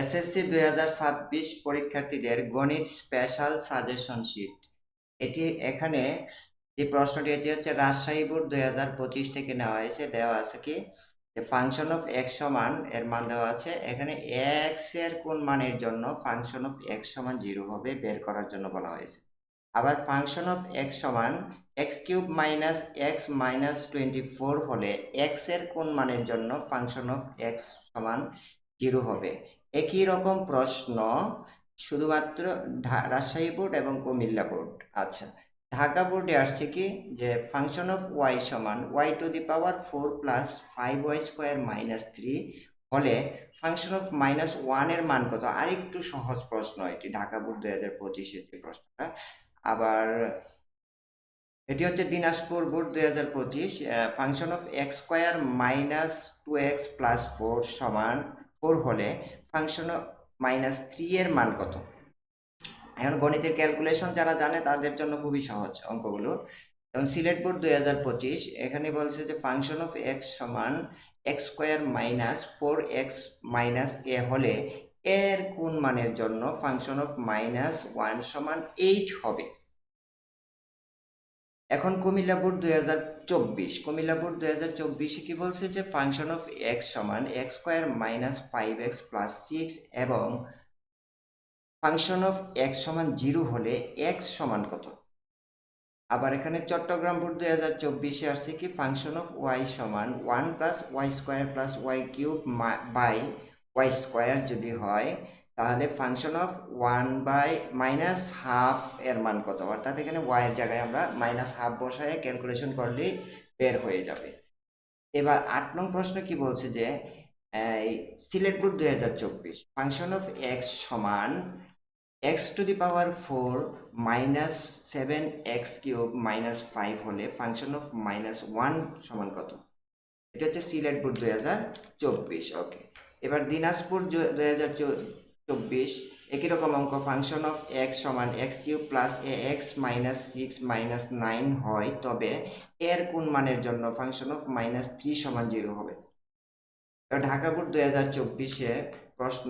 SSC 2026 পরীক্ষার্থীদের গণিত special suggestion sheet. এটি এখানে যে প্রশ্নটি এটি হচ্ছে রাজশাহী বোর্ড 2025 থেকে নেওয়া হয়েছে। দেওয়া আছে কি যে ফাংশন অফ এক্স সমান এর মান দেওয়া আছে। এখানে এক্স এর কোন মানের জন্য ফাংশন অফ এক্স সমান 0 হবে বের করার জন্য বলা হয়েছে। আবার ফাংশন অফ এক্স সমান x cube minus x minus 24 হলে এক্স এর কোন মানের জন্য ফাংশন অফ এক্স সমান 0 হবে। একই রকম প্রশ্ন শুধুমাত্র রাজশাহী বোর্ড এবং কুমিল্লা বোর্ড। আচ্ছা, ঢাকা বোর্ডে আসছে কি যে ফাংশন অফ ওয়াই সমান y to the power 4 plus 5y square minus 3 হলে ফাংশন অফ মাইনাস 1 এর মান কত। আরেকটু সহজ প্রশ্ন এটি, ঢাকা বোর্ড 2025-এর যে প্রশ্নটা। আবার এটি হচ্ছে Dinajpur board 2025, function of x square minus 2x plus 4 সমান 4 হলে ফাংশন অফ মাইনাস 3 এর মান কত। এখন গণিতের ক্যালকুলেশন যারা জানে তাদের জন্য খুবই সহজ অঙ্কগুলো। যেমন সিলেট বোর্ড 2025, এখানে বলছে যে ফাংশন অফ এক্স সমান X square minus 4x minus A হলে এর কোন মানের জন্য ফাংশন অফ মাইনাস 1 সমান 8 হবে। এখন কুমিল্লা বোর্ড 2024, কুমিল্লা বোর্ড 2024 কি বলছে যে ফাংশন অফ এক্স সমান X square minus 5x plus 6 এবং ফাংশন অফ এক্স সমান 0 হলে এক্স সমান কত। আবার এখানে চট্টগ্রাম বোর্ড 2024-এ আসছে কি ফাংশন অফ ওয়াই সমান 1 plus y square plus y cube by y square যদি হয় তাহলে function of 1 by minus half এর মান কত। অর্থাৎ এখানে ওয়াই এর জায়গায় আমরা মাইনাস হাফ বসায় ক্যালকুলেশন করলেই বের হয়ে যাবে। এবার 8 নং প্রশ্ন কি বলছে যে Sylhet board 2024 function of X সমান X to the power 4 minus 7x cube minus 5 হলে ফাংশন অফ মাইনাস 1 সমান কত। এটা হচ্ছে সিলেট বোর্ড 2024। ওকে, এবার দিনাজপুর 2024 একই রকম অঙ্ক, ফাংশন অফ এক্স সমান এক্স কিউব প্লাস এ এক্স মাইনাস 6 মাইনাস 9 হয় তবে এর কোন মানের জন্য ফাংশন অফ মাইনাস 3 সমান 0 হবে। ঢাকা বোর্ড 2024-এ প্রশ্ন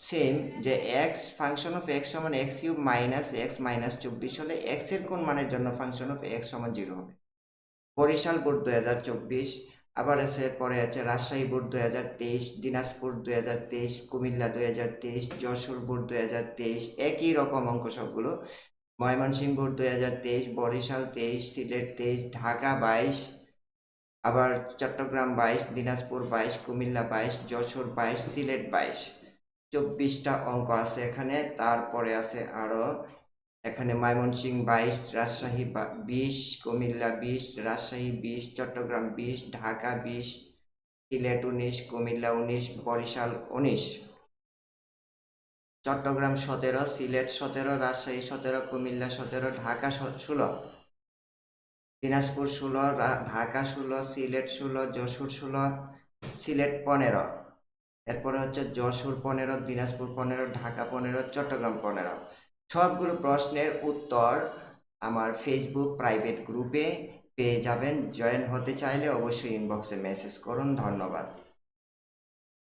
সেম যে এক্স ফাংশন অফ এক্স সমান x cube minus x minus 24 হলে এক্স এর কোন মানের জন্য ফাংশন অফ এক্স সমান 0 হবে। বরিশাল বোর্ড 2024, আবার আছে পরে আছে রাজশাহী বোর্ড 2023, দিনাজপুর 2023, কুমিল্লা 2023, যশোর বোর্ড 2023, একই রকম অঙ্ক সবগুলো। ময়মনসিংহ বোর্ড 2023, বরিশাল 23, সিলেট 23, ঢাকা 22, আবার চট্টগ্রাম 22, দিনাজপুর 22, কুমিল্লা 22, যশোর 22, সিলেট 22। 24টা অঙ্ক আছে এখানে। তারপরে আছে আরো এখানে ময়মনসিংহ 22, রাজশাহী 20, কুমিল্লা 20, রাজশাহী 20, চট্টগ্রাম 20, ঢাকা 20, সিলেট 19, কুমিল্লা 19, বরিশাল 19, চট্টগ্রাম 17, সিলেট 17, রাজশাহী 17, কুমিল্লা 17, ঢাকা 16, দিনাজপুর 16, ঢাকা 16, সিলেট 16, যশোর 16, সিলেট 15, এরপরে হচ্ছে যশোর 15, দিনাজপুর 15, ঢাকা 15, চট্টগ্রাম 15। সবগুলো প্রশ্নের উত্তর আমার ফেসবুক প্রাইভেট গ্রুপে পেয়ে যাবেন। জয়েন হতে চাইলে অবশ্যই ইনবক্সে মেসেজ করুন। ধন্যবাদ।